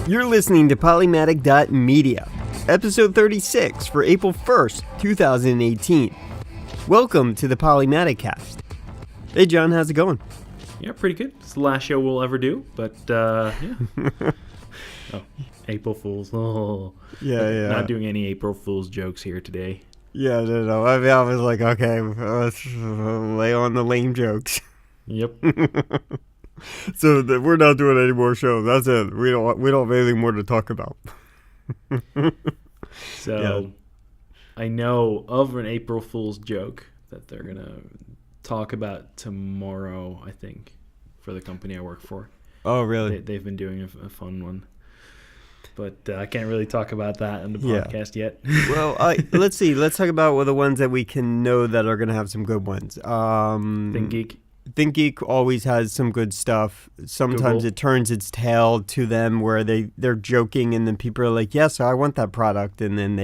You're listening to Polymatic.media, episode 36 for April 1st, 2018. Welcome to the Polymaticast. Hey, John, how's it going? Yeah, pretty good. It's the last show we'll ever do, but yeah. Oh, April Fools. Oh. Yeah. Not doing any April Fools jokes here today. Yeah, no. I mean, I was like, okay, let's lay on the lame jokes. Yep. So we're not doing any more shows. That's it. We don't have anything more to talk about. So Yeah. I know of an April Fool's joke that they're going to talk about tomorrow, I think, for the company I work for. Oh, really? They've been doing a fun one. But I can't really talk about that in the Yeah. podcast yet. Well, let's see. Let's talk about the ones that we can know that are going to have some good ones. Think Geek. always has some good stuff. Sometimes Google. it turns its tail to them where they're joking and then people are like, yes, I want that product. And then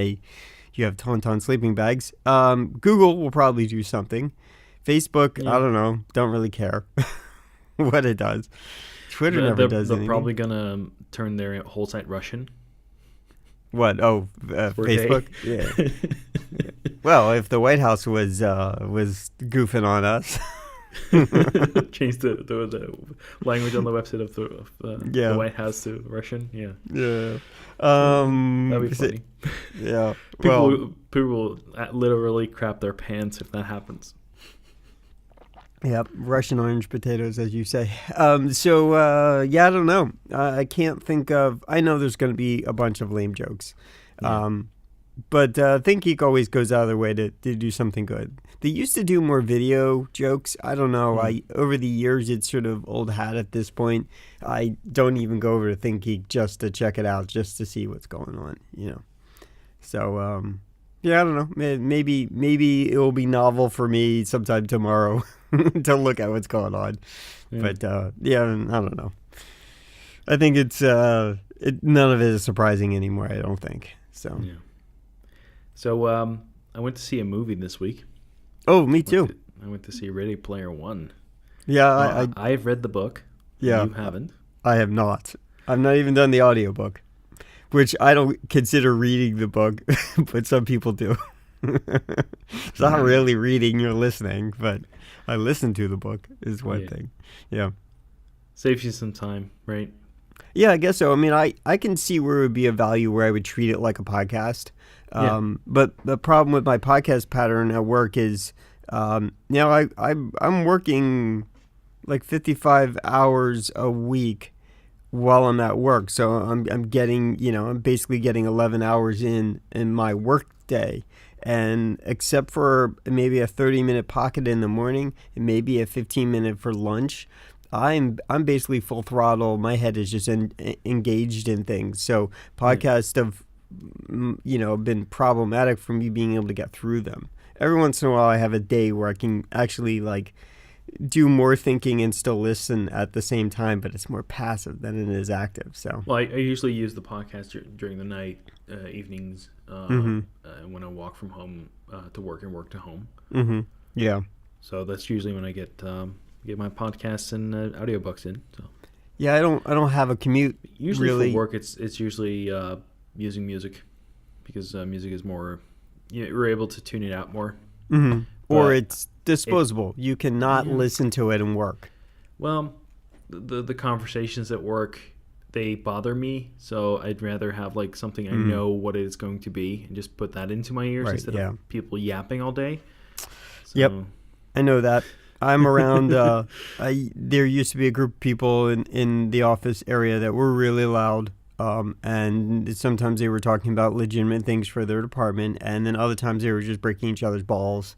you have Tauntaun sleeping bags. Google will probably do something. Facebook, Yeah. I don't know. Don't really care what it does. Twitter never does They're anything. probably going to turn their whole site Russian. What? Oh, Facebook? Yeah. Well, if the White House was goofing on us. Change the language on the website of the White House to Russian. Yeah. Yeah. That'd be funny. Yeah. People will literally crap their pants if that happens. Yep, Russian orange potatoes, as you say. I don't know. I can't think of... I know there's going to be a bunch of lame jokes. Yeah. But ThinkGeek always goes out of their way to do something good. They used to do more video jokes. I don't know. Over the years, it's sort of old hat at this point. I don't even go over to ThinkGeek just to check it out, just to see what's going on, you know. So, I don't know. Maybe it will be novel for me sometime tomorrow to look at what's going on. Yeah. But, I don't know. I think it's none of it is surprising anymore, I don't think. So, Yeah. So I went to see a movie this week. Oh, me too. I went to see Ready Player One. Yeah, I've read the book. Yeah. You haven't. I have not. I've not even done the audiobook, which I don't consider reading the book, but some people do. It's not really reading, you're listening, but I listen to the book is one thing. Yeah. Saves you some time, right? Yeah, I guess so. I mean, I can see where it would be a value where I would treat it like a podcast. But the problem with my podcast pattern at work is, I'm working like 55 hours a week while I'm at work. So I'm basically getting 11 hours in my work day. And except for maybe a 30-minute pocket in the morning and maybe a 15-minute for lunch, I'm basically full throttle. My head is just engaged in things. So podcasts have, been problematic for me being able to get through them. Every once in a while, I have a day where I can actually do more thinking and still listen at the same time, but it's more passive than it is active. So, well, I usually use the podcast during the night, evenings, when I walk from home to work and work to home. Mm-hmm. Yeah. So that's usually when I get my podcasts and audiobooks in. So. Yeah, I don't have a commute. Usually really. for work, it's usually using music because music is more. You're able to tune it out more. Mm-hmm. Or it's disposable. You cannot listen to it and work. Well, the conversations at work, they bother me, so I'd rather have something I know what it's going to be and just put that into my ears instead of people yapping all day. So, Yep, I know that. I'm around. There used to be a group of people in the office area that were really loud, and sometimes they were talking about legitimate things for their department, and then other times they were just breaking each other's balls,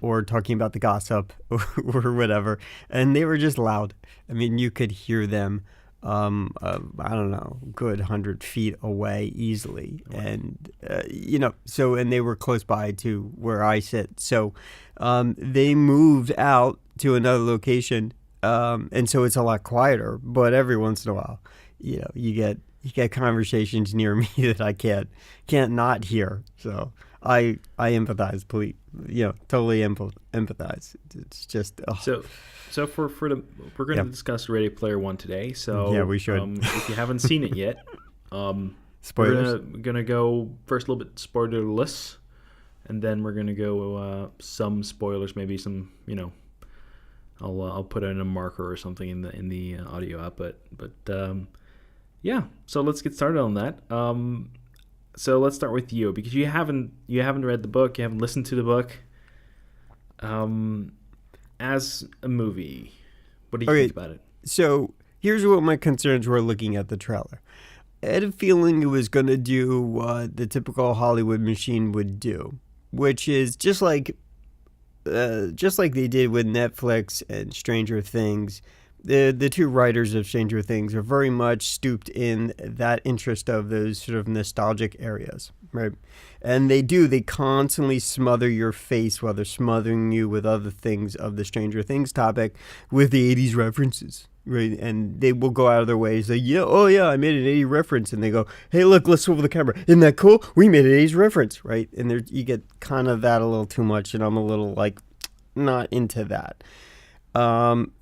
or talking about the gossip or whatever, and they were just loud. I mean, you could hear them. I don't know, good 100 feet away easily. And, and they were close by to where I sit. So they moved out to another location. And so it's a lot quieter. But every once in a while, you get you get conversations near me that I can't not hear. So I empathize, please, totally empathize. It's just So for the we're going to discuss Ready Player One today. So yeah, we should. If you haven't seen it yet, spoilers. We're gonna go first a little bit spoilerless, and then we're gonna go some spoilers, maybe some I'll put in a marker or something in the audio output. But yeah, so let's get started on that. So let's start with you because you haven't read the book, you haven't listened to the book. As a movie, what do you think about it? So here's what my concerns were looking at the trailer. I had a feeling it was going to do what the typical Hollywood machine would do, which is just like they did with Netflix and Stranger Things. The two writers of Stranger Things are very much stooped in that interest of those sort of nostalgic areas, right? And they constantly smother your face while they're smothering you with other things of the Stranger Things topic with the 80s references, right? And they will go out of their way to say, I made an 80s reference. And they go, hey, look, let's swivel the camera. Isn't that cool? We made an 80s reference, right? And you get kind of that a little too much, and I'm a little like not into that.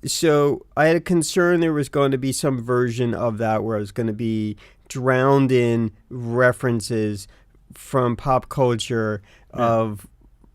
So I had a concern there was going to be some version of that where I was going to be drowned in references from pop culture of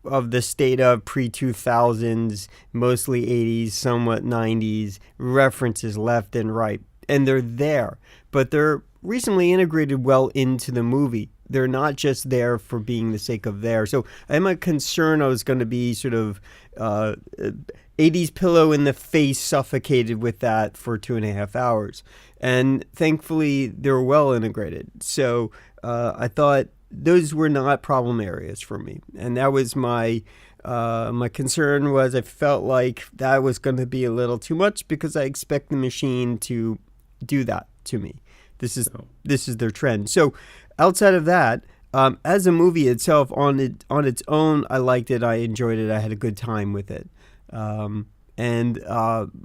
the state of pre-2000s, mostly 80s, somewhat 90s, references left and right. And they're there, but they're recently integrated well into the movie. They're not just there for being the sake of there. So I had my concern I was going to be sort of 80s pillow in the face suffocated with that for 2.5 hours. And thankfully, they were well integrated. So I thought those were not problem areas for me. And that was my concern was I felt like that was going to be a little too much because I expect the machine to do that to me. This is their trend. So outside of that, as a movie itself, on its own, I liked it. I enjoyed it. I had a good time with it. And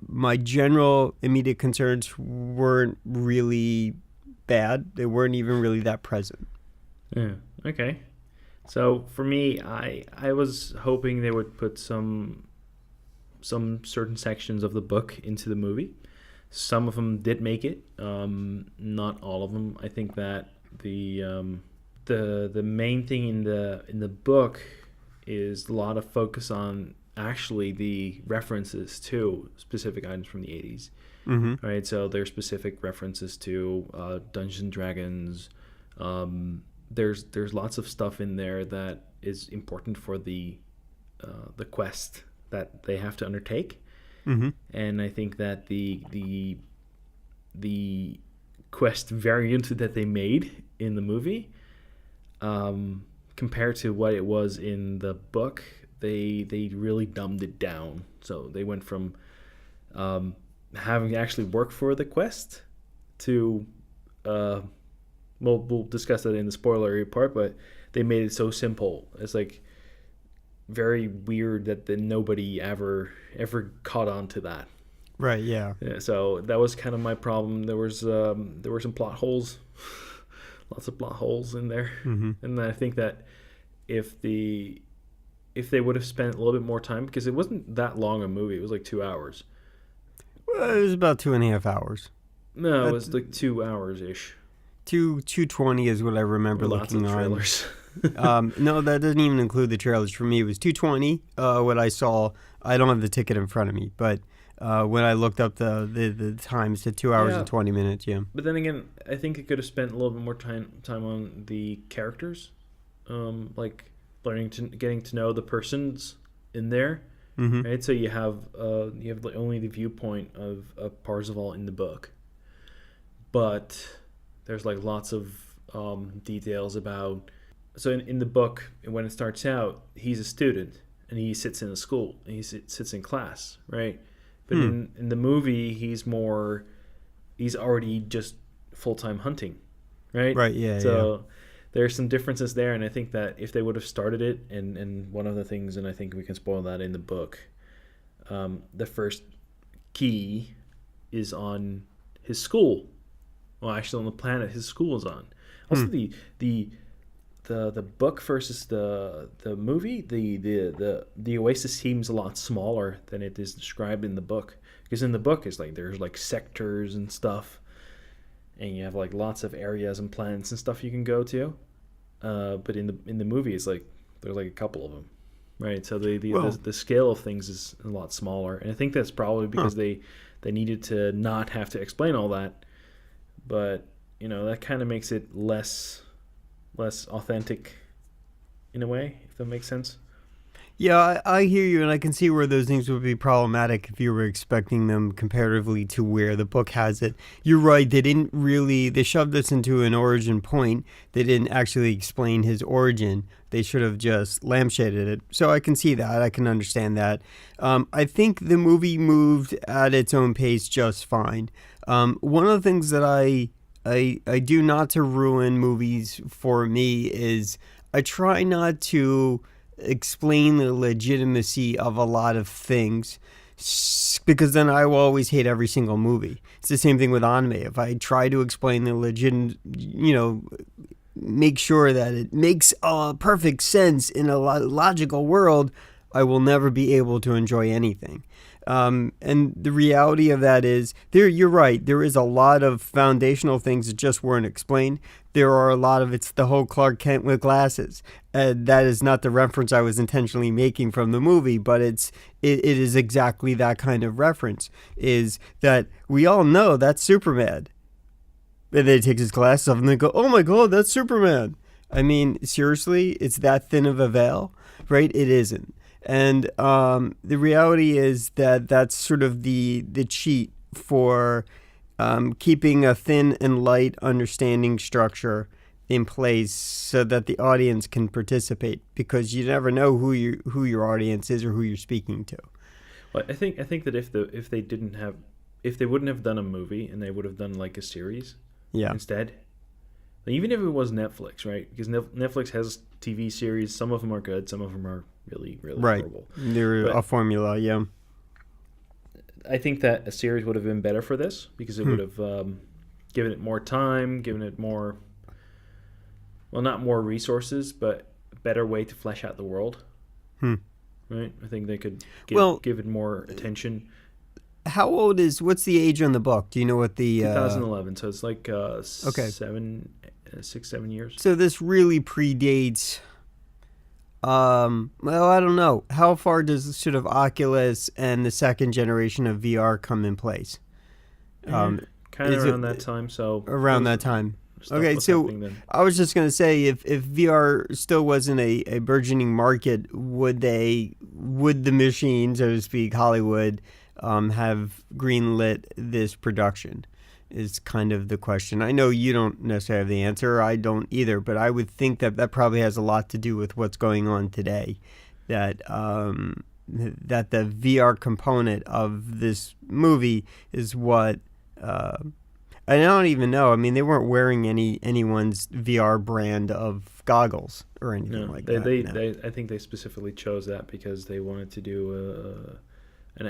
my general immediate concerns weren't really bad. They weren't even really that present. Yeah. Okay. So for me, I was hoping they would put some certain sections of the book into the movie. Some of them did make it. Not all of them. I think that the main thing in the book is a lot of focus on actually the references to specific items from the 80s. Mm-hmm. Right? So there's specific references to Dungeons and Dragons. There's lots of stuff in there that is important for the quest that they have to undertake. Mm-hmm. And I think that the quest variant that they made in the movie, compared to what it was in the book, they really dumbed it down. So they went from having to actually work for the quest to we'll discuss that in the spoilery part, but they made it so simple. It's like very weird that nobody ever caught on to that. Right. Yeah. So that was kind of my problem. There were some plot holes, lots of plot holes in there, mm-hmm. and I think that if they would have spent a little bit more time, because it wasn't that long a movie, it was like 2 hours. Well, it was about 2.5 hours. No, it was like 2 hours ish. 220 is what I remember looking lots of trailers. No, that doesn't even include the trailers. For me, it was 220. What I saw, I don't have the ticket in front of me, but when I looked up the times, to 2 hours and 20 minutes. Yeah. But then again, I think it could have spent a little bit more time on the characters, like getting to know the persons in there. Mm-hmm. Right. So you have only the viewpoint of Parzival in the book, but there's like lots of details about. So in the book, when it starts out, he's a student and he sits in a school and he sits in class, right? But in the movie, he's already just full-time hunting, right? Right. Yeah. So there's some differences there, and I think that if they would have started it, and one of the things, and I think we can spoil that in the book, the first key is on his school, well, actually, on the planet his school is on. Also, Hmm. the the book versus the movie, the Oasis seems a lot smaller than it is described in the book. Because in the book, it's like there's like sectors and stuff, and you have like lots of areas and planets and stuff you can go to. But in the movie, it's like there's like a couple of them, right? So Well, the scale of things is a lot smaller, and I think that's probably huh. because they needed to not have to explain all that. But that kind of makes it less authentic in a way, if that makes sense. Yeah, I hear you, and I can see where those things would be problematic if you were expecting them comparatively to where the book has it. You're right, they shoved this into an origin point. They didn't actually explain his origin. They should have just lampshaded it. So I can see that. I can understand that. I think the movie moved at its own pace just fine. One of the things that I do not to ruin movies for me is I try not to explain the legitimacy of a lot of things because then I will always hate every single movie. It's the same thing with anime. If I try to explain the make sure that it makes perfect sense in a logical world, I will never be able to enjoy anything. And the reality of that is, you're right. There is a lot of foundational things that just weren't explained. There are a lot of it's the whole Clark Kent with glasses. That is not the reference I was intentionally making from the movie, but it is exactly that kind of reference. Is that we all know that's Superman, and then he takes his glasses off and they go, "Oh my God, that's Superman." I mean, seriously, it's that thin of a veil, right? It isn't. And the reality is that that's sort of the cheat for keeping a thin and light understanding structure in place so that the audience can participate, because you never know who your audience is or who you're speaking to. Well, I think that if they wouldn't have done a movie and they would have done like a series Yeah. instead, even if it was Netflix, right? Because Netflix has TV series. Some of them are good. Some of them are really, really Right. horrible. They're But a formula, yeah. I think that a series would have been better for this because it Hmm. would have given it more time, given it more, well, not more resources, but a better way to flesh out the world. Hmm. Right? I think they could Well, give it more attention. what's the age on the book? Do you know what the 2011, so it's like okay. 6, 7 years. So this really predates well, I don't know. How far does sort of Oculus and the second generation of VR come in place? Yeah, Um, kind of is around it that time. So around that time? stuff Okay, was so happening then. I was just gonna say, if VR still wasn't a burgeoning market, would the machine, so to speak, Hollywood, have greenlit this production? Is kind of the question. I know you don't necessarily have the answer. I don't either, but I would think that that probably has a lot to do with what's going on today. That the VR component of this movie is what. I don't even know. I mean, they weren't wearing anyone's VR brand of goggles or anything No, like they, that. they, No. they I think they specifically chose that because they wanted to do an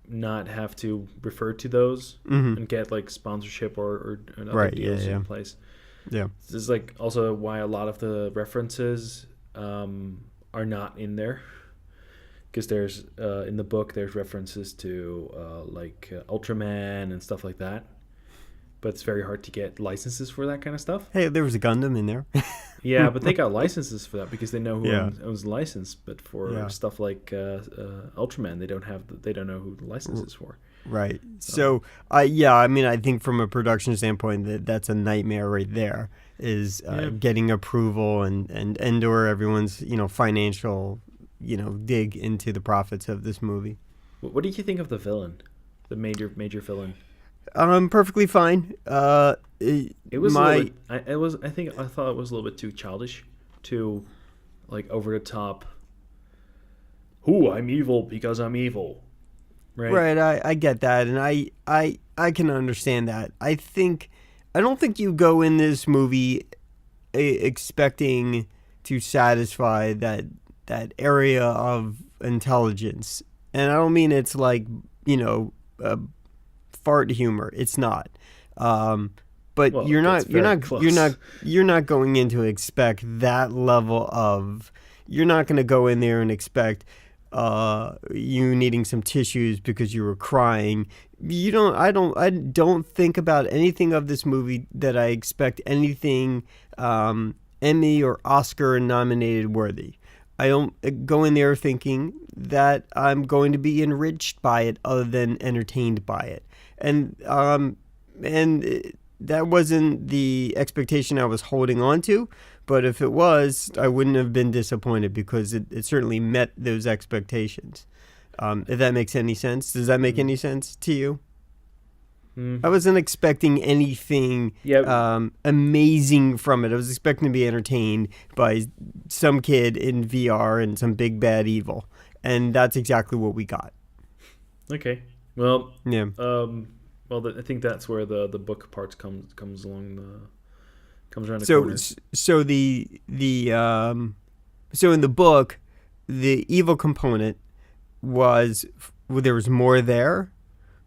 not have to refer to those Mm-hmm. and get like sponsorship or other Right. Yeah. deals Yeah. in place. Yeah. This is like also why a lot of the references are not in there, because there's in the book there's references to Ultraman and stuff like that, but it's very hard to get licenses for that kind of stuff. Hey, there was a Gundam in there. Yeah, but they got licenses for that because they know who Yeah. owns the license. But for Yeah. stuff like Ultraman, they don't know who the license is for. Right. So, yeah, I mean, I think from a production standpoint, that's a nightmare right there. Is Yeah. getting approval and or everyone's financial dig into the profits of this movie. What did you think of the villain, the major villain? Perfectly fine. It was My a little bit, I thought it was a little bit too childish, too like over the top. Who I'm evil because I'm evil, right? right. I get that, and I can understand that. I don't think you go in this movie expecting to satisfy that area of intelligence, and I don't mean it's like uh, fart humor. It's not. But Well, that's very close. you're not going in to expect that level of. You're not going to go in there and expect you needing some tissues because you were crying. You don't. I don't think about anything of this movie that I expect anything Emmy or Oscar nominated worthy. I don't go in there thinking that I'm going to be enriched by it, other than entertained by it, and that wasn't the expectation I was holding on to. But if it was, I wouldn't have been disappointed, because it certainly met those expectations. If that makes any sense. Does that make any sense to you? I wasn't expecting anything amazing from it. I was expecting to be entertained by some kid in VR and some big bad evil. And that's exactly what we got. Okay. Well, yeah. I think that's where the book parts comes around the so corner. So in the book, the evil component was, there was more there.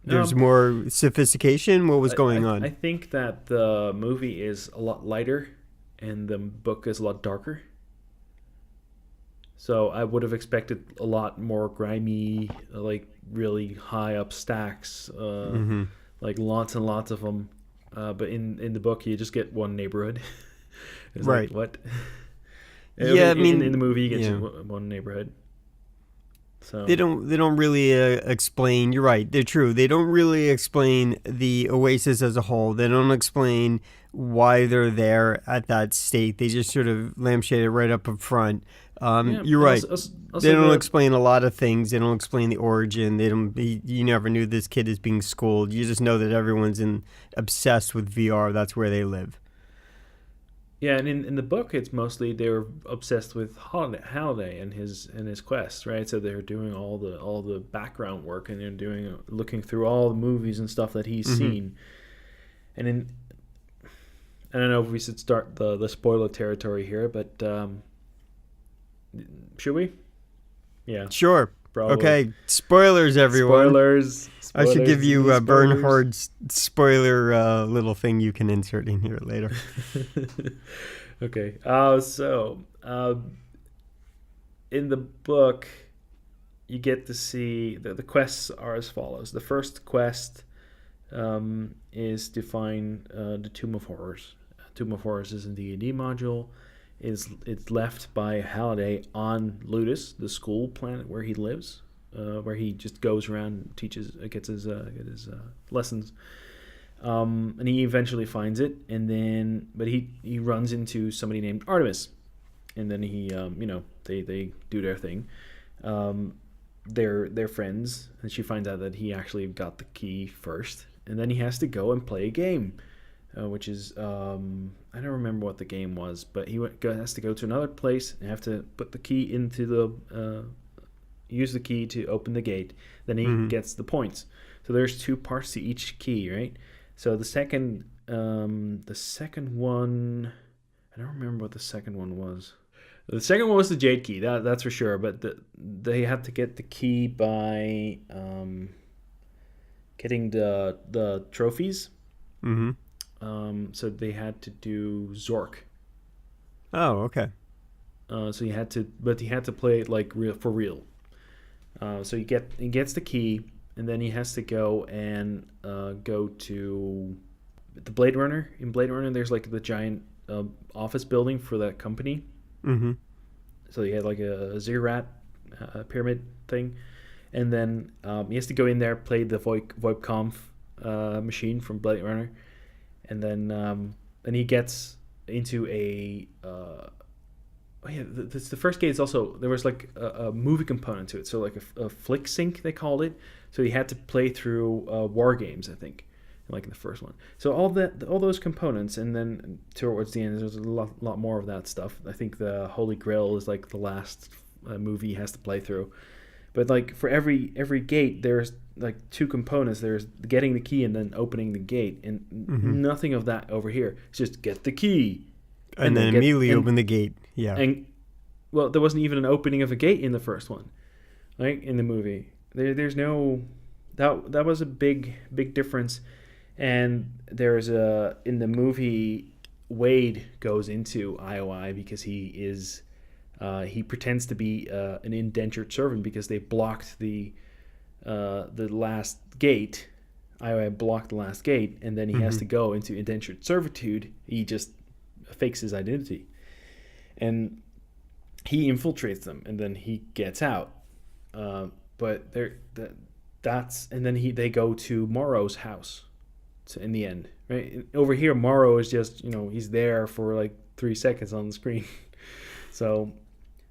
There's more sophistication. What was going on? I think that the movie is a lot lighter, and the book is a lot darker. So I would have expected a lot more grimy, like really high up stacks, like lots and lots of them. But in the book, you just get one neighborhood. It's right. Like, what? Yeah, in the movie, you get one neighborhood. So they don't really explain. You're right. They're true. They don't really explain the Oasis as a whole. They don't explain why they're there at that state. They just sort of lampshade it right up front. You're right. Also they don't explain a lot of things. They don't explain the origin. They don't. You never knew this kid is being schooled. You just know that everyone's obsessed with VR. That's where they live. Yeah, and in the book, it's mostly they're obsessed with Halliday and his quest, right? So they're doing all the background work, and they're looking through all the movies and stuff that he's seen. And I don't know if we should start the spoiler territory here, but should we? Yeah, sure. Probably. Okay, spoilers, everyone. Spoilers. I should give you a Bernhard's spoiler little thing you can insert in here later. Okay. So in the book, you get to see the quests are as follows. The first quest is to find the Tomb of Horrors. Tomb of Horrors is in the D&D module. It's left by Halliday on Ludus, the school planet where he lives, where he just goes around, gets his lessons, and he eventually finds it, but he runs into somebody named Artemis, and then he they do their thing. They're friends, and she finds out that he actually got the key first, and then he has to go and play a game. Which is I don't remember what the game was, but he has to go to another place and have to put the key into use the key to open the gate. Then he gets the points. So there's two parts to each key, right? So the second one, I don't remember what the second one was. The second one was the Jade key, that's for sure. But they had to get the key by getting the trophies. Mm-hmm. So they had to do Zork. Oh, okay. So he had to play it like for real. So he gets the key, and then he has to go and go to the Blade Runner. In Blade Runner, there's like the giant office building for that company. Mm-hmm. So he had like a ziggurat pyramid thing, and then he has to go in there, play the VoIP machine from Blade Runner. And then he gets into a the first game is also, there was like a movie component to it, so like a flick sync they called it. So he had to play through war games, I think, like in the first one. So all those components, and then towards the end there's a lot more of that stuff. I think the Holy Grail is like the last movie he has to play through. But like for every gate, there's like two components. There's getting the key and then opening the gate, and nothing of that over here. It's just get the key, and then immediately open the gate. Yeah. And well, there wasn't even an opening of a gate in the first one, right? In the movie, there's no that was a big difference. And there's in the movie, Wade goes into IOI because he pretends to be an indentured servant because they blocked the last gate. IOI blocked the last gate, and then he has to go into indentured servitude. He just fakes his identity, and he infiltrates them, and then he gets out. But and then they go to Morrow's house. So in the end, right over here, Morrow is just he's there for like 3 seconds on the screen. So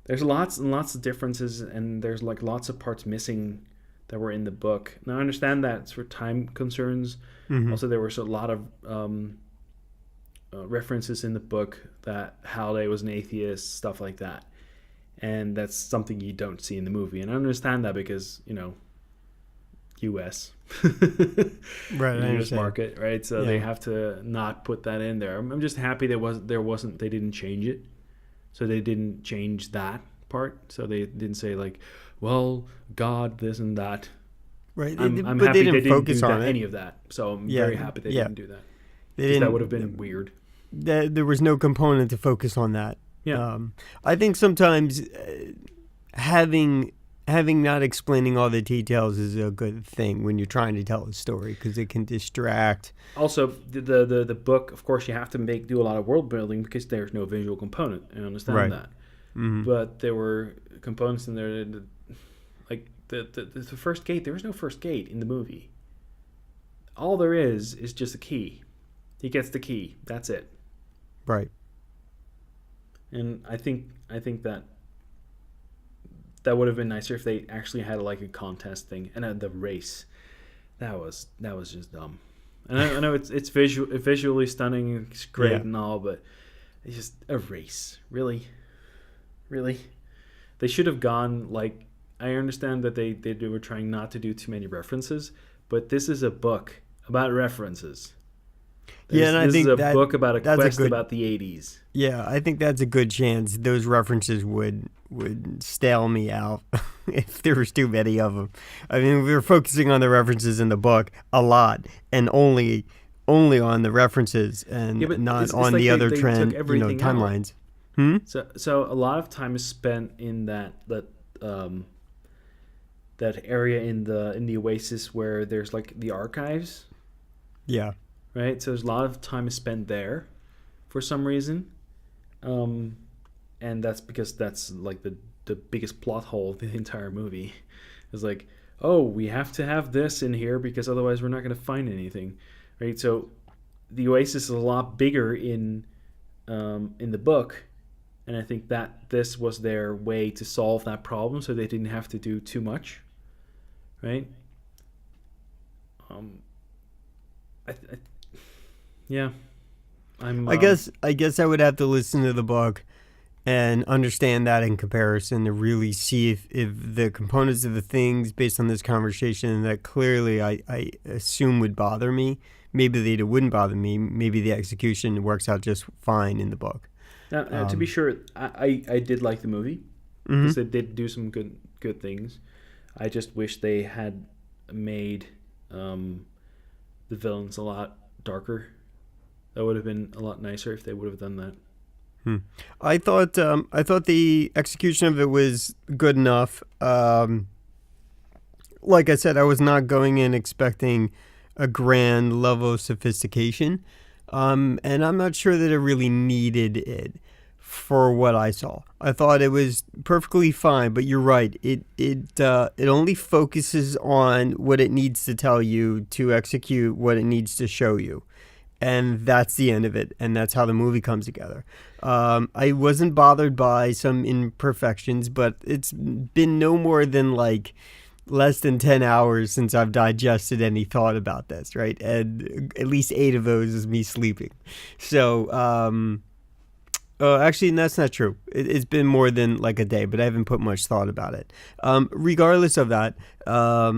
there's lots and lots of differences, and there's like lots of parts missing that were in the book. Now I understand that it's for time concerns. Also, there was a lot of references in the book that Halliday was an atheist, stuff like that, and that's something you don't see in the movie. And I understand that because U.S. right, U.S. market, right? So they have to not put that in there. I'm just happy they didn't change it. So they didn't change that part. So they didn't say like, well, God, this and that. Right. I'm but happy they didn't focus on any of that. So I'm very happy they didn't do that. That would have been weird. There was no component to focus on that. Yeah. I think sometimes having not explaining all the details is a good thing when you're trying to tell a story, because it can distract. Also, the book, of course, you have to do a lot of world building because there's no visual component. I understand that. But there were components in there that, like the first gate. There was no first gate in the movie. All there is just a key. He gets the key. That's it. Right. And I think that would have been nicer if they actually had like a contest thing and the race. That was just dumb. And I know it's visually stunning, it's great and all, but it's just a race. Really. They should have gone like, I understand that they were trying not to do too many references, but this is a book about references. I think this is a book about a quest about the 80s. Yeah, I think that's a good chance. Those references would stale me out if there was too many of them. I mean, we were focusing on the references in the book a lot, and only on the references, and not on the other trend, timelines. So a lot of time is spent in that area in the Oasis where there's like the archives. Yeah. Right, so there's a lot of time is spent there, for some reason, and that's because that's like the biggest plot hole of the entire movie. It's like, oh, we have to have this in here because otherwise we're not going to find anything, right? So the Oasis is a lot bigger in the book, and I think that this was their way to solve that problem, so they didn't have to do too much, right? Yeah, I guess I would have to listen to the book and understand that in comparison to really see if the components of the things based on this conversation that clearly I assume would bother me, maybe they wouldn't bother me. Maybe the execution works out just fine in the book. Now, to be sure, I did like the movie because they did do some good things. I just wish they had made the villains a lot darker. That would have been a lot nicer if they would have done that. I thought the execution of it was good enough. Like I said, I was not going in expecting a grand level of sophistication, and I'm not sure that it really needed it for what I saw. I thought it was perfectly fine, but you're right. It only focuses on what it needs to tell you to execute what it needs to show you. And that's the end of it, and that's how the movie comes together. I wasn't bothered by some imperfections, but it's been no more than like less than 10 hours since I've digested any thought about this, right? And at least 8 of those is me sleeping. So, actually, that's not true. It's been more than like a day, but I haven't put much thought about it. Regardless of that, I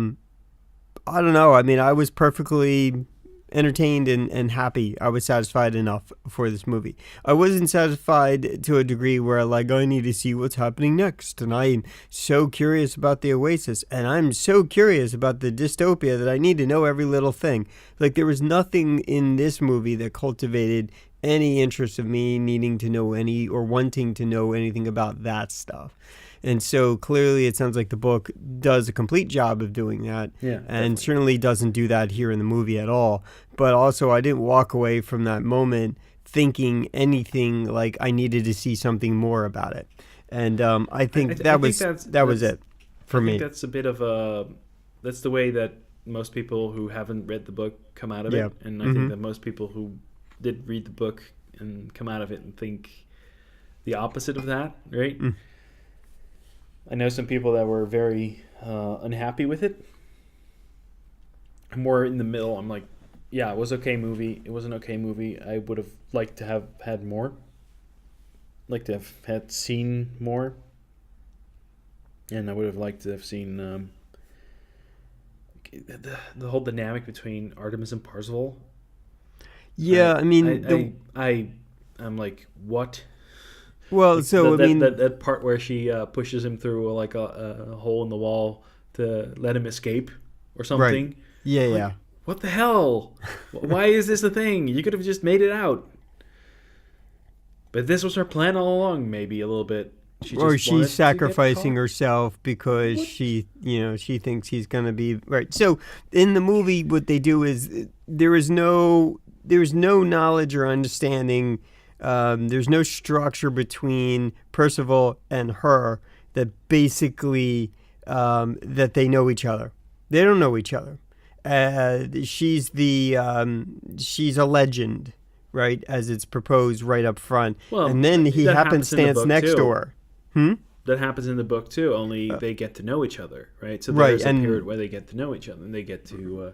don't know. I mean, I was perfectly entertained and happy. I was satisfied enough for this movie. I wasn't satisfied to a degree where like I need to see what's happening next, and I'm so curious about the Oasis, and I'm so curious about the dystopia that I need to know every little thing. Like there was nothing in this movie that cultivated any interest of me needing to know any or wanting to know anything about that stuff. And so clearly it sounds like the book does a complete job of doing that. Yeah, and definitely. certainly doesn't do that here in the movie at all. But also I didn't walk away from that moment thinking anything like I needed to see something more about it. And I think that was it for me. I think that's a bit of that's the way that most people who haven't read the book come out of it. And I think that most people who did read the book and come out of it and think the opposite of that, right? I know some people that were very unhappy with it. I'm more in the middle. I'm like, yeah, it was okay movie. It was an okay movie. I would have liked to have had more. Like to have had seen more. And I would have liked to have seen the whole dynamic between Artemis and Parzival. Yeah, I mean, I'm like, what? Well, like so that part where she pushes him through like a hole in the wall to let him escape or something. Right. Yeah, like, yeah. What the hell? Why is this a thing? You could have just made it out. But this was her plan all along, maybe a little bit. She's sacrificing herself because she thinks he's going to be right. So in the movie, what they do is there's no knowledge or understanding. There's no structure between Percival and her that basically that they know each other. They don't know each other. She's a legend, right, as it's proposed right up front. Well, and then he happenstance next door. That happens in the book too, only they get to know each other, right? So there's a period where they get to know each other and they get to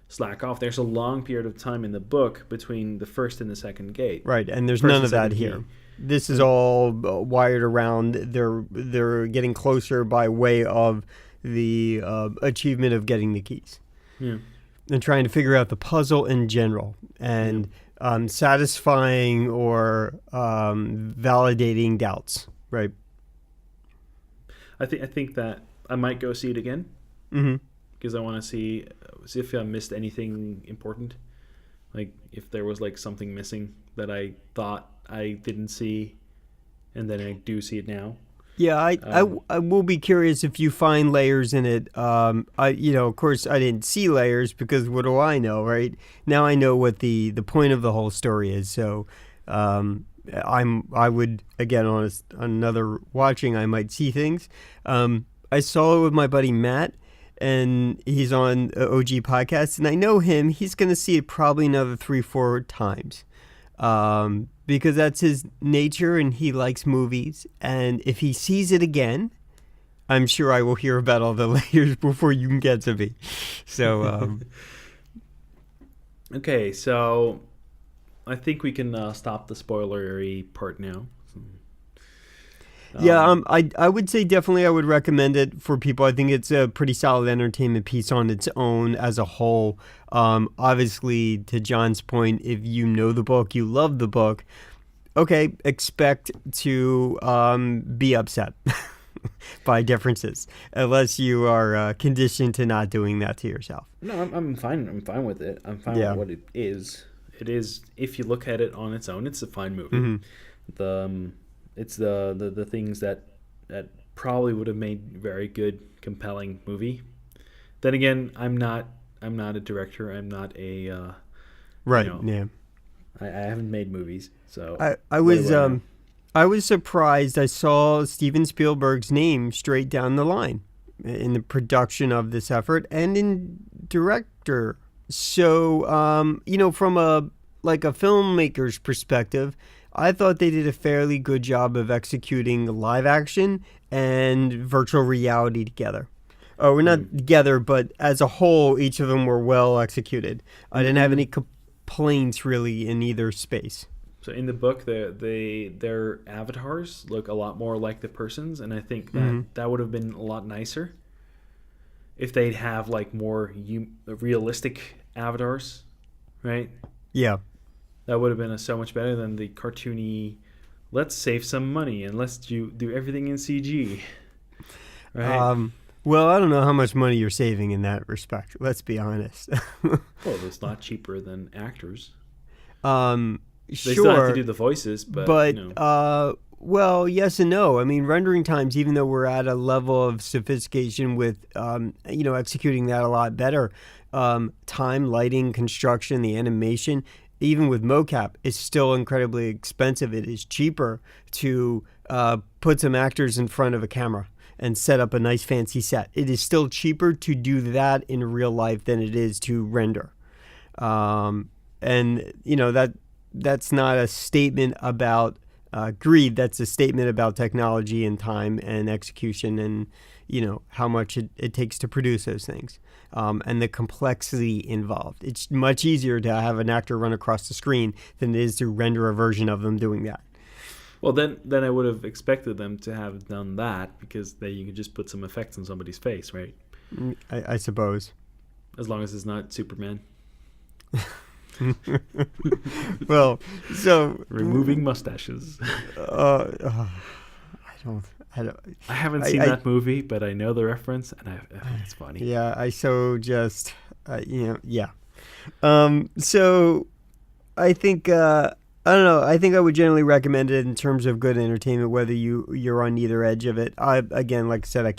slack off. There's a long period of time in the book between the first and the second gate. Right, and there's none of that here. This is all wired around they're getting closer by way of the achievement of getting the keys. Yeah. And trying to figure out the puzzle in general and satisfying or validating doubts, right? I think that I might go see it again because I want to see if I missed anything important, like if there was like something missing that I thought I didn't see, and then I do see it now. Yeah, I will be curious if you find layers in it. Of course, I didn't see layers because what do I know, right? Now I know what the point of the whole story is. So I would, again, on another watching, I might see things. I saw it with my buddy Matt, and he's on OG Podcast, and I know him. He's going to see it probably another 3-4 times. Because that's his nature and he likes movies. And if he sees it again, I'm sure I will hear about all the layers before you can get to me. So, okay, so I think we can stop the spoilery part now. I would say definitely I would recommend it for people. I think it's a pretty solid entertainment piece on its own as a whole. Obviously, to John's point, if you know the book, you love the book, okay, expect to be upset by differences, unless you are conditioned to not doing that to yourself. No, I'm fine. I'm fine with it. I'm fine with what it is. It is, if you look at it on its own, it's a fine movie. It's the things that probably would have made very good, compelling movie. Then again, I'm not a director. I'm not a right. I haven't made movies, so I was surprised. I saw Steven Spielberg's name straight down the line in the production of this effort and in director. So from a filmmaker's perspective, I thought they did a fairly good job of executing live action and virtual reality together. We're not together, but as a whole, each of them were well executed. I didn't have any complaints really in either space. So in the book, their avatars look a lot more like the persons, and I think that would have been a lot nicer if they'd have like more realistic avatars. right? Yeah. That would have been so much better than the cartoony, let's save some money and let's do everything in CG, right? Well, I don't know how much money you're saving in that respect. Let's be honest. Well, it's not cheaper than actors. Sure. They still have to do the voices, but well, yes and no. I mean, rendering times, even though we're at a level of sophistication with, executing that a lot better, time, lighting, construction, the animation, even with mocap, is still incredibly expensive. It is cheaper to put some actors in front of a camera and set up a nice fancy set. It is still cheaper to do that in real life than it is to render. And that's not a statement about greed. That's a statement about technology and time and execution and how much it takes to produce those things, and the complexity involved. It's much easier to have an actor run across the screen than it is to render a version of them doing that. Well, then I would have expected them to have done that, because then you could just put some effects on somebody's face, right? I suppose. As long as it's not Superman. Well, so removing mustaches. I haven't seen that movie, but I know the reference, and I think it's funny. Yeah, yeah. So I think I don't know. I think I would generally recommend it in terms of good entertainment, whether you're on either edge of it. Again, like I said, I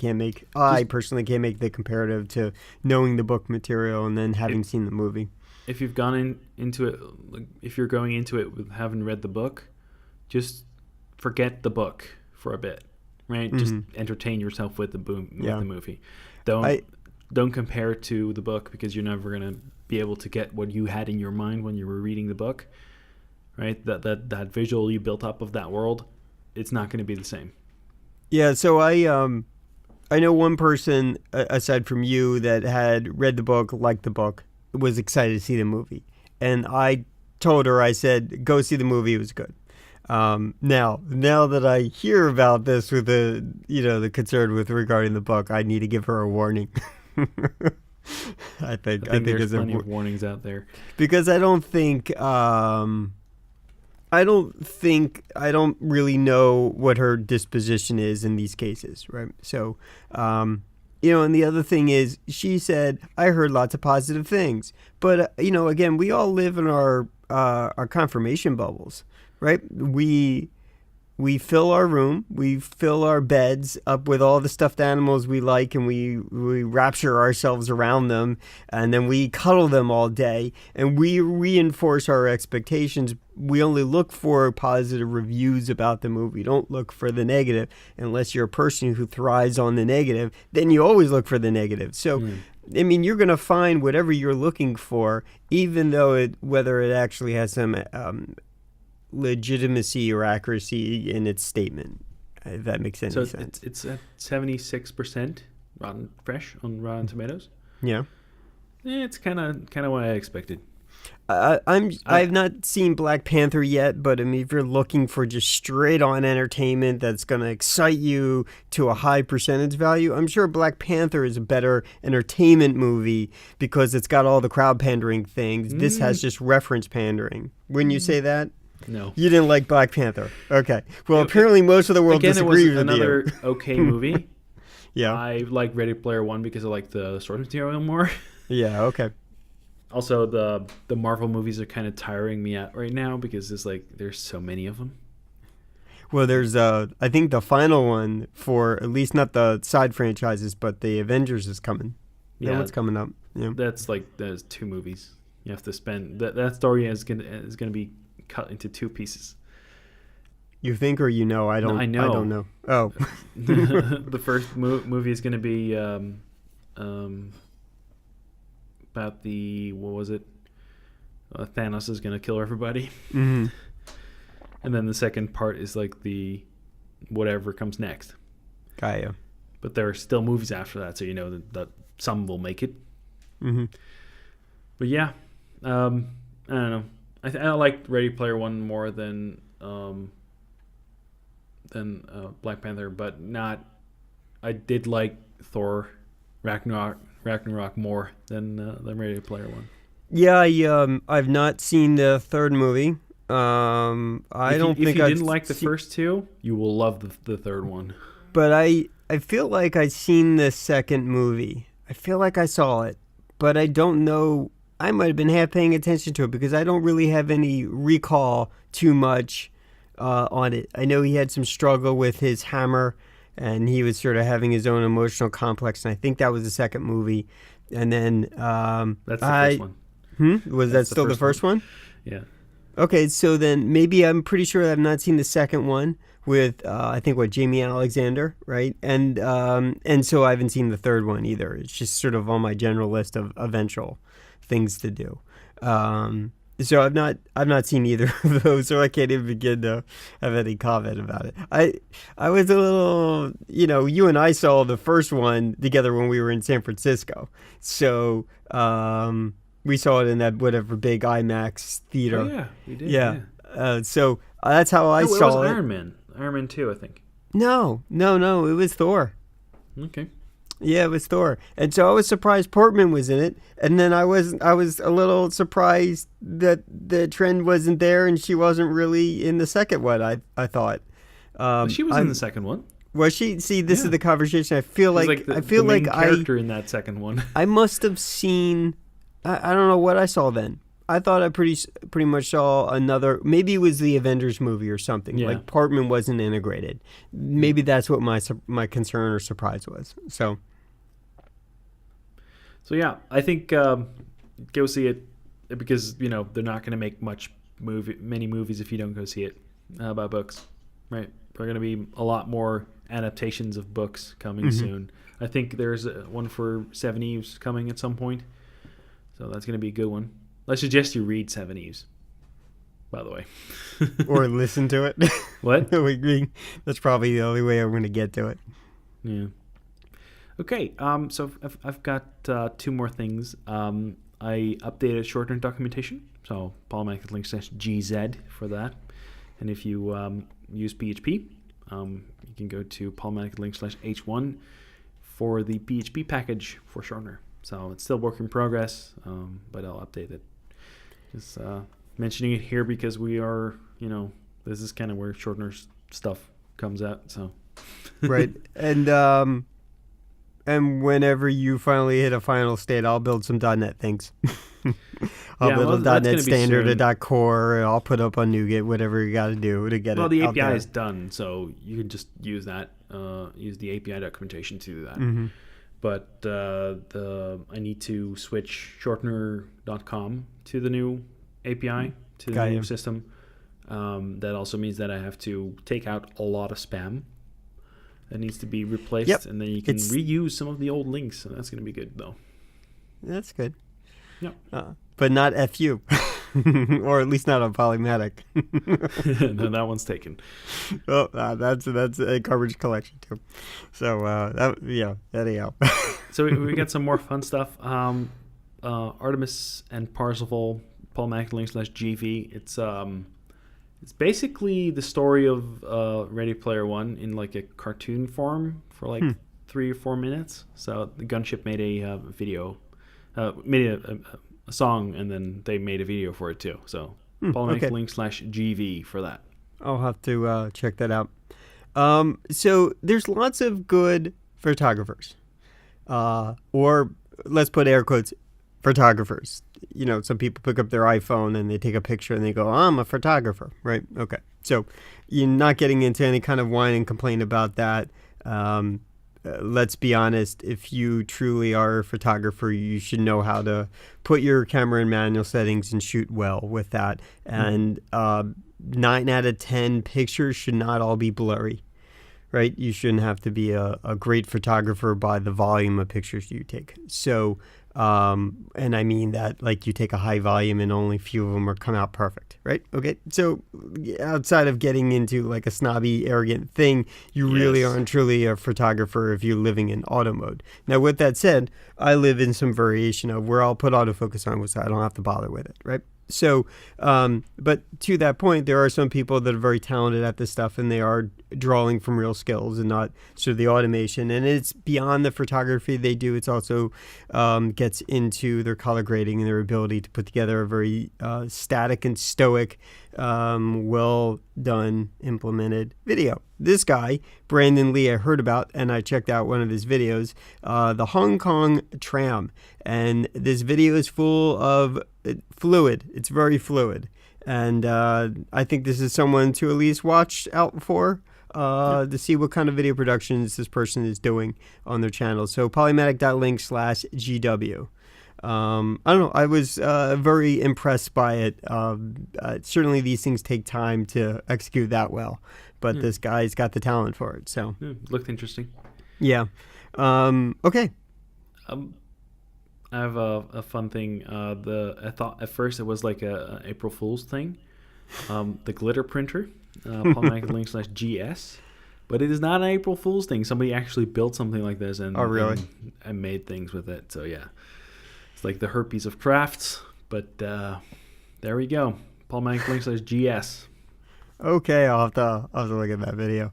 personally can't make the comparative to knowing the book material and then having seen the movie. If you've gone into it, if you're going into it with having read the book, just forget the book for a bit, right? Mm-hmm. Just entertain yourself with the movie. Don't compare it to the book, because you're never gonna be able to get what you had in your mind when you were reading the book, right? That visual you built up of that world, it's not going to be the same. Yeah. So I know one person aside from you that had read the book, liked the book, was excited to see the movie, and I told her, I said, go see the movie. It was good. Now that I hear about this with the concern with regarding the book, I need to give her a warning. I think there's plenty of warnings out there, because I don't really know what her disposition is in these cases, right? So, and the other thing is, she said, I heard lots of positive things, but again, we all live in our confirmation bubbles, right? We fill our room, we fill our beds up with all the stuffed animals we like, and we rapture ourselves around them, and then we cuddle them all day, and we reinforce our expectations. We only look for positive reviews about the movie. Don't look for the negative, unless you're a person who thrives on the negative. Then you always look for the negative. So, I mean, you're going to find whatever you're looking for, even though whether it actually has some legitimacy or accuracy in its statement, if that makes any sense. It's at 76% fresh on Rotten Tomatoes. Yeah. It's kind of what I expected. I've not seen Black Panther yet, but I mean, if you're looking for just straight on entertainment that's going to excite you to a high percentage value, I'm sure Black Panther is a better entertainment movie because it's got all the crowd pandering things. This has just reference pandering. Wouldn't you say that? No. You didn't like Black Panther. Okay. Well, apparently most of the world disagrees with you. Another okay movie. Yeah. I like Ready Player One because I like the source material more. Yeah, okay. Also, the Marvel movies are kind of tiring me out right now because there's so many of them. Well, there's I think the final one for at least not the side franchises, but the Avengers is coming. Yeah, that one's coming up. Yeah. That's 2 movies. You have to spend that story is gonna be cut into 2 pieces. You think, or I don't. No, I know. I don't know. Oh. The first movie is gonna be about what was it? Thanos is gonna kill everybody. Mm-hmm. And then the second part is the whatever comes next. Got you. But there are still movies after that, so that some will make it. Mm-hmm. But yeah, I don't know. I like Ready Player One more than Black Panther, but not. I did like Thor Ragnarok more than Ready Player One. Yeah, I've not seen the third movie. I don't If think you I've didn't like the seen, first two, you will love the third one. but I feel like I've seen the second movie. I feel like I saw it, but I don't know. I might have been half paying attention to it because I don't really have any recall too much on it. I know he had some struggle with his hammer, and he was sort of having his own emotional complex, and I think that was the second movie. And then That's the first one. Was that That's still the first one? Yeah. Okay, so then maybe I'm pretty sure I've not seen the second one with I think Jamie Alexander, right? And so I haven't seen the third one either. It's just sort of on my general list of eventual things to do. So I've not seen either of those, so I can't even begin to have any comment about it. I was a little, you and I saw the first one together when we were in San Francisco, so we saw it in that whatever big IMAX theater. Oh yeah, we did. Yeah. So that's how I No, it saw was it. Iron Man. Iron Man 2, I think. No. It was Thor. Okay. Yeah, it was Thor. And so I was surprised Portman was in it. And then I was a little surprised that the trend wasn't there and she wasn't really in the second one, I thought. She was in the second one. Was she? See, this is the conversation. I feel like the main character in that second one. I must have seen. I don't know what I saw then. I thought I pretty much saw another. Maybe it was the Avengers movie or something. Yeah. Like Portman wasn't integrated. Maybe that's what my concern or surprise was. So yeah, I think go see it because they're not going to make many movies if you don't go see it about books, right? There are going to be a lot more adaptations of books coming soon. I think there's one for Seven Eves coming at some point, so that's going to be a good one. I suggest you read Seven Eves, by the way. Or listen to it. What? That's probably the only way I'm going to get to it. Yeah. Okay, so I've got two more things. I updated shortening documentation, so Polymatic.media/GZ for that. And if you use PHP, you can go to Polymatic.media/H1 for the PHP package for shortener. So it's still work in progress, but I'll update it. Just mentioning it here because we are, this is kind of where shortener stuff comes out. So right, and whenever you finally hit a final state, I'll build some .NET things. I'll build a .NET standard, a .core, and I'll put up on NuGet, whatever you got to do to get it. Well, the API is done, so you can just use that. Use the API documentation to do that. But I need to switch shortener.com to the new API, to the new system. That also means that I have to take out a lot of spam that needs to be replaced, and then you can reuse some of the old links, so that's going to be good, though. That's good. Yeah. But not FU, or at least not on Polymatic. No, that one's taken. Oh, that's a garbage collection too. So anyhow. So we got some more fun stuff. Artemis and Parsifal, Polymatic.media/GV. It's basically the story of Ready Player One in like a cartoon form for like 3 or 4 minutes. So the Gunship made a video, made a song, and then they made a video for it too. So Polymatic.media/GV for that. I'll have to check that out. So there's lots of good photographers, or let's put air quotes, photographers. Some people pick up their iPhone and they take a picture and they go, I'm a photographer, right? Okay. So you're not getting into any kind of whine and complaint about that. Let's be honest, if you truly are a photographer, you should know how to put your camera in manual settings and shoot well with that. And 9 out of 10 pictures should not all be blurry, right? You shouldn't have to be a great photographer by the volume of pictures you take. So, and I mean that like you take a high volume and only a few of them are come out perfect, right? Okay. So outside of getting into like a snobby, arrogant thing, you really aren't truly a photographer if you're living in auto mode. Now, with that said, I live in some variation of where I'll put autofocus on so I don't have to bother with it, right? So, but to that point, there are some people that are very talented at this stuff, and they are drawing from real skills and not sort of the automation. And it's beyond the photography they do. It's also gets into their color grading and their ability to put together a very static and stoic, well done, implemented video. This guy, Brandon Lee, I heard about, and I checked out one of his videos, the Hong Kong tram. And this video is full of fluid. It's very fluid. And I think this is someone to at least watch out for to see what kind of video productions this person is doing on their channel. So Polymatic.link/GW. I don't know. I was very impressed by it. Certainly these things take time to execute that well. But this guy's got the talent for it. So looked interesting. Yeah. Okay. I have a fun thing. I thought at first it was like a April Fool's thing. The glitter printer, Polymatic.link/GS, but it is not an April Fool's thing. Somebody actually built something like this and and made things with it. So yeah, it's like the herpes of crafts. But there we go, Polymatic.link/GS. Okay, I'll have to look at that video.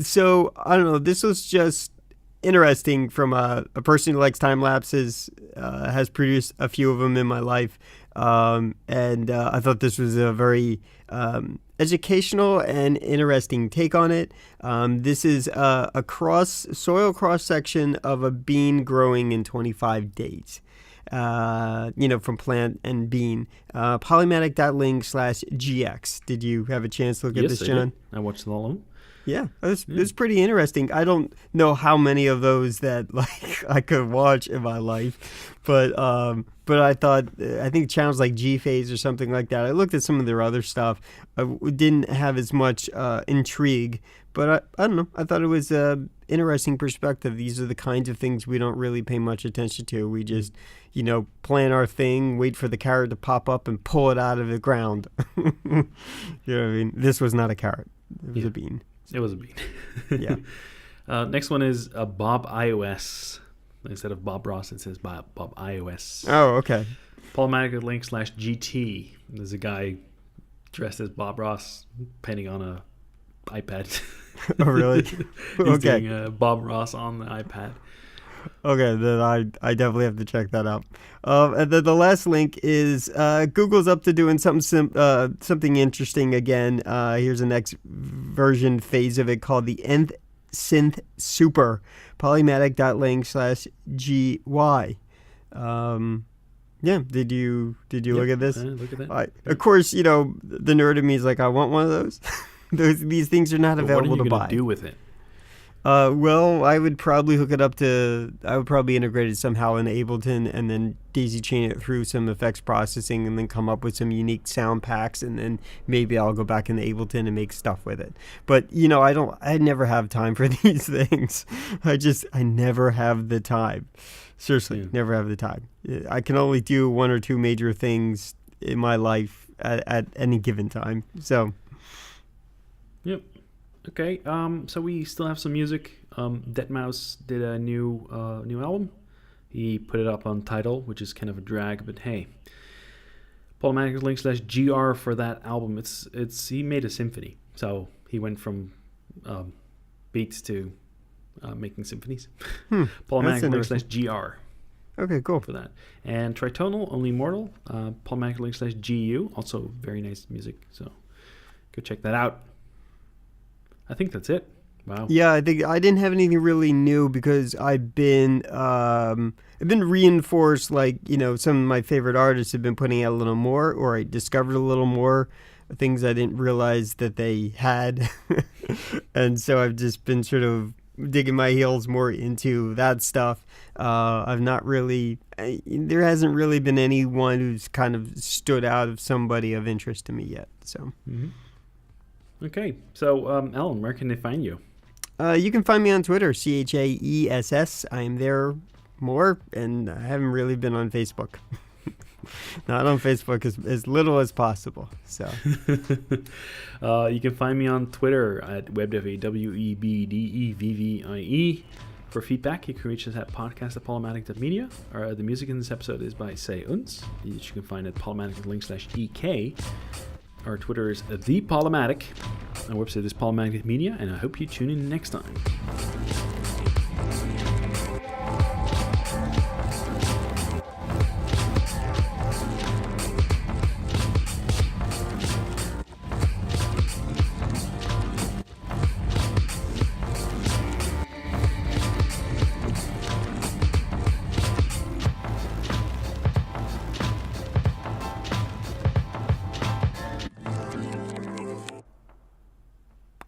So I don't know. This was just interesting from a person who likes time lapses, has produced a few of them in my life, and I thought this was a very educational and interesting take on it. This is a soil cross section of a bean growing in 25 days. From plant and bean. Polymatic.link/GX. Did you have a chance to look at this, John? I watched all of them. Yeah, it was pretty interesting. I don't know how many of those that I could watch in my life, but I think channels like G-Phase or something like that. I looked at some of their other stuff. I didn't have as much intrigue, but I don't know. I thought it was an interesting perspective. These are the kinds of things we don't really pay much attention to. We just, plan our thing, wait for the carrot to pop up and pull it out of the ground. You know what I mean? This was not a carrot. It was a bean. It was a bean. Yeah. Next one is Bob iOS. Instead of Bob Ross, it says Bob iOS. Oh, okay. Polymatic.link/GT. There's a guy dressed as Bob Ross painting on a iPad. Oh, really? He's Okay. doing Bob Ross on the iPad. Okay, then I definitely have to check that out. And then the last link is Google's up to doing something interesting again. Here's the next version phase of it called the Nth Synth Super. Polymatic.link/GY. Yeah, did you look at this? Look at that. Of course, the nerd in me is like, I want one of those. These things are not available to buy. What are you going to do with it? Well, I would probably hook it up I would probably integrate it somehow in Ableton and then daisy chain it through some effects processing and then come up with some unique sound packs, and then maybe I'll go back into Ableton and make stuff with it. But, I never have time for these things. I never have the time. Seriously, never have the time. I can only do one or two major things in my life at any given time. So. Yep. Okay, so we still have some music. Deadmau5 did a new album. He put it up on Tidal, which is kind of a drag, but hey. Polymatic.link/GR for that album. He made a symphony, so he went from beats to making symphonies. Polymatic.link/GR. Okay, cool. For that. And Tritonal, Only Mortal, Polymatic.link/GU, also very nice music, so go check that out. I think that's it. Wow. Yeah, I think I didn't have anything really new because I've been reinforced. Some of my favorite artists have been putting out a little more, or I discovered a little more things I didn't realize that they had, and so I've just been sort of digging my heels more into that stuff. There hasn't really been anyone who's kind of stood out of somebody of interest to me yet. So. Mm-hmm. Okay, so Alan, where can they find you? You can find me on Twitter, CHAESS. I am there more, and I haven't really been on Facebook. Not on Facebook as little as possible. So, you can find me on Twitter at WebDevie, WEBDEVVIE. For feedback, you can reach us at podcast@Polymatic.media. The music in this episode is by Say Uns, which you can find at polymatic.link/ek. Our Twitter is The Polymatic. Our website is Polymatic.media, and I hope you tune in next time.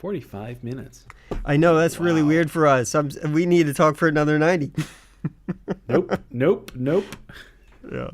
$45 minutes. I know, that's really weird for us. We need to talk for another 90. Nope. Yeah.